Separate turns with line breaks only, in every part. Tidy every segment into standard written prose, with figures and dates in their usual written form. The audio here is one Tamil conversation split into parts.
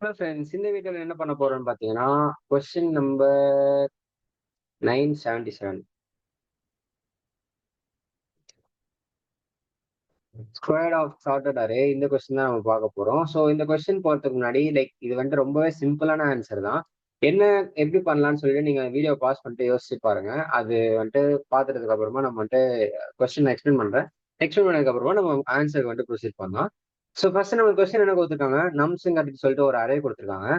ஹலோ ஃப்ரெண்ட்ஸ், இந்த வீடியோல என்ன பண்ண போறோம்னு பார்த்தீங்கன்னா, question number 977 square of sorted array. இந்த கொஸ்டின் தான் நம்ம பார்க்க போறோம். ஸோ இந்த கொஸ்டின் போறதுக்கு முன்னாடி இது வந்துட்டு ரொம்பவே சிம்பிளான ஆன்சர் தான். என்ன எப்படி பண்ணலாம்னு சொல்லிட்டு நீங்க வீடியோ பாஸ் பண்ணிட்டு யோசிச்சு பாருங்க. அது வந்துட்டு பார்த்துட்டதுக்கு அப்புறமா நம்ம வந்துட்டு கொஸ்டின் எக்ஸ்பிளைன் பண்றேன். எக்ஸ்பிளைன் பண்ணதுக்கு அப்புறமா நம்ம ஆன்சருக்கு வந்துட்டு ப்ரொசீட் பண்ணலாம். ஸோ ஃபர்ஸ்ட் நம்ம கொஸ்டின் என்ன கொடுத்துருக்காங்க, நம்ஸுங்க அப்படின்னு சொல்லிட்டு ஒரு அரே கொடுத்துருக்காங்க.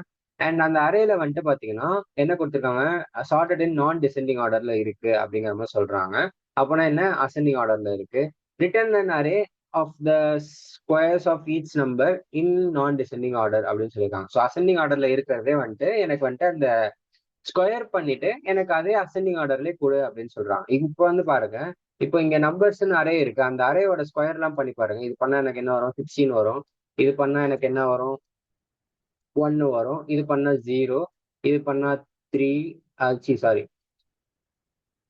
அண்ட் அந்த அரேல வந்துட்டு பாத்தீங்கன்னா என்ன கொடுத்துருக்காங்க, சார்ட்டட் இன் நான் டிசெண்டிங் ஆர்டர்ல இருக்கு அப்படிங்கிற மாதிரி சொல்றாங்க. அப்போனா என்ன, அசெண்டிங் ஆர்டர்ல இருக்கு. Return an array of the squares of each number in non descending order அப்படின்னு சொல்லியிருக்காங்க. ஸோ அசெண்டிங் ஆர்டர்ல இருக்கிறதே வந்துட்டு எனக்கு வந்துட்டு அந்த ஸ்கொயர் பண்ணிட்டு எனக்கு அதே அசெண்டிங் ஆர்டர்லயே கொடு அப்படின்னு சொல்றாங்க. இப்போ வந்து பாருங்க, இப்போ இங்க நம்பர்ஸ்ன்னு அரே இருக்கு. அந்த அரேயோட ஸ்கொயர் எல்லாம் பண்ணி பாருங்க. இது பண்ணா எனக்கு என்ன வரும், 16 வரும். இது பண்ணா எனக்கு என்ன வரும், 1 வரும். இது பண்ணா 0. இது பண்ணா 3, சாரி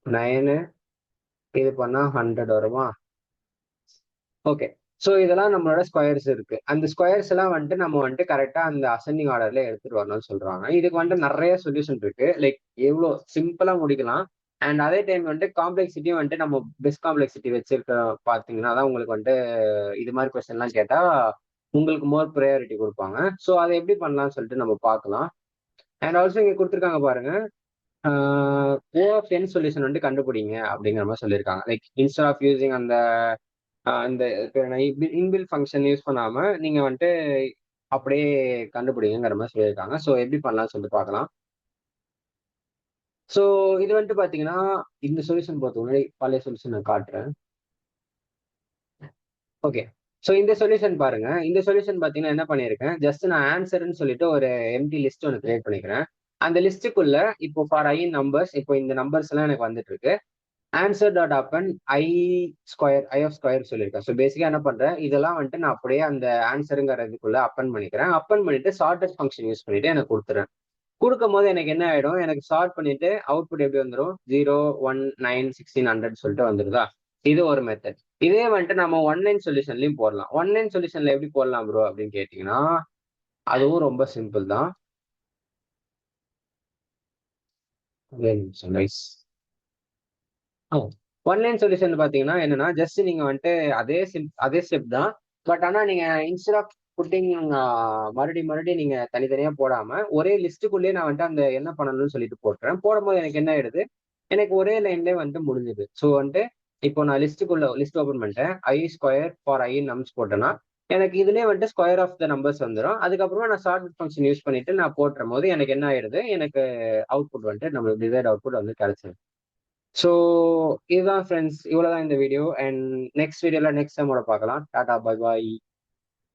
9. இது பண்ணா 100 வருமா? ஓகே. ஸோ இதெல்லாம் நம்மளோட ஸ்கொயர்ஸ் இருக்கு. அந்த ஸ்கொயர்ஸ் எல்லாம் வந்துட்டு நம்ம வந்துட்டு கரெக்டா அந்த அசெண்டிங் ஆர்டர்ல எடுத்துட்டு வரணும்னு சொல்றாங்க. இதுக்கு வந்துட்டு நிறைய சொல்யூஷன் இருக்கு. எவ்வளோ சிம்பிளா முடிக்கலாம். அண்ட் அதே டைம் வந்துட்டு காம்ப்ளெக்சிட்டியும் வந்துட்டு நம்ம பெஸ்ட் காம்ப்ளெக்சிட்டி வச்சிருக்க பாத்தீங்கன்னா தான் உங்களுக்கு வந்துட்டு இது மாதிரி கொஸ்டின் எல்லாம் கேட்டா உங்களுக்கு மோர் ப்ரையாரிட்டி கொடுப்பாங்க. ஸோ அதை எப்படி பண்ணலாம்னு சொல்லிட்டு நம்ம பார்க்கலாம். அண்ட் ஆல்சோ இங்க கொடுத்துருக்காங்க பாருங்க, ஓ ஆஃப் என் சொல்யூஷன் வந்துட்டு கண்டுபிடிங்க அப்படிங்கிற மாதிரி சொல்லியிருக்காங்க. இன்ஸ்டெட் ஆஃப் யூசிங் அந்த இந்த இன்பில் ஃபங்க்ஷன் யூஸ் பண்ணாம நீங்க வந்துட்டு அப்படியே கண்டுபிடிங்கிற மாதிரி சொல்லியிருக்காங்க. ஸோ எப்படி பண்ணலாம்னு சொல்லிட்டு பார்க்கலாம். ஸோ இது வந்துட்டு பாத்தீங்கன்னா இந்த சொல்யூஷன் பொறுத்த முன்னாடி பழைய சொல்யூஷன் நான் காட்டுறேன். ஓகே. ஸோ இந்த சொல்யூஷன் பாருங்க. இந்த சொல்யூஷன் பாத்தீங்கன்னா என்ன பண்ணியிருக்கேன், ஜஸ்ட் நான் ஆன்சர்னு சொல்லிட்டு ஒரு எம்டி லிஸ்ட் ஒன்று கிரியேட் பண்ணிக்கிறேன். அந்த லிஸ்ட்டுக்குள்ள இப்போ ஃபார் ஐ நம்பர்ஸ், இப்போ இந்த நம்பர்ஸ் எல்லாம் எனக்கு வந்துட்டு இருக்கு. ஆன்சர் டாட் அப்பன் ஐ ஸ்கொயர், ஐ ஆஃப் ஸ்கொயர் சொல்லியிருக்கேன். ஸோ பேசிக்கா என்ன பண்றேன், இதெல்லாம் வந்துட்டு நான் அப்படியே அந்த ஆன்சருங்கிறதுக்குள்ள அப்பன் பண்ணிக்கிறேன். அப்பன் பண்ணிட்டு சார்ட்டட் ஃபங்க்ஷன் யூஸ் பண்ணிட்டு எனக்கு கொடுத்துறேன். கொடுக்கும் போது எனக்கு என்ன ஆயிடும், எனக்கு சார்ட் பண்ணிட்டு அவுட்புட் எப்படி வந்துடும், 0, 1, 9, 16, 100 சொல்லிட்டு வந்துருதா. இது ஒரு மெத்தட். இதே வந்துட்டு நம்ம ஒன்லைன் சொல்யூஷன்லயும் போடலாம். ஒன்லைன் சொல்யூஷன்ல எப்படி போடலாம் ப்ரோ அப்படின்னு கேட்டீங்கன்னா, அதுவும் ரொம்ப சிம்பிள் தான். நைஸ். ஒன்லைன் சொல்யூஷன் பாத்தீங்கன்னா என்னன்னா, ஜஸ்ட் நீங்க வந்துட்டு அதே ஸ்டெப் தான். பட் ஆனா நீங்க இன்ஸ்டெட் ஆஃப் புட்டிங் மறுபடியும் மறுபடியும் நீங்க தனித்தனியா போடாம ஒரே லிஸ்ட்டுக்குள்ளேயே நான் வந்துட்டு அந்த என்ன பண்ணணும்னு சொல்லிட்டு போட்டுறேன். போடும்போது எனக்கு என்ன ஆயிடுது, எனக்கு ஒரே லைன்லேயே வந்துட்டு முடிஞ்சுது. ஸோ வந்துட்டு இப்போ நான் லிஸ்ட் ஓபன் பண்ணிட்டேன். ஐ ஸ்கொயர் ஃபார் ஐ நம்ஸ் போட்டேன்னா எனக்கு இதுலயே வந்துட்டு ஸ்கொயர் ஆஃப் த நம்பர்ஸ் வந்துடும். அதுக்கப்புறமா நான் ஷார்ட் ஃபங்க்ஷன் யூஸ் பண்ணிட்டு நான் போட்டுரும் போது எனக்கு என்ன ஆயிடுது, எனக்கு அவுட்புட் வந்துட்டு நம்ம டிசைர்ட் அவுட்புட் வந்து கிடைச்சிடும். ஸோ இதுதான் ஃப்ரெண்ட்ஸ், இவ்வளவுதான் இந்த வீடியோ. அண்ட் நெக்ஸ்ட் வீடியோல நெக்ஸ்ட் டைமோட பார்க்கலாம். Tata, bye bye.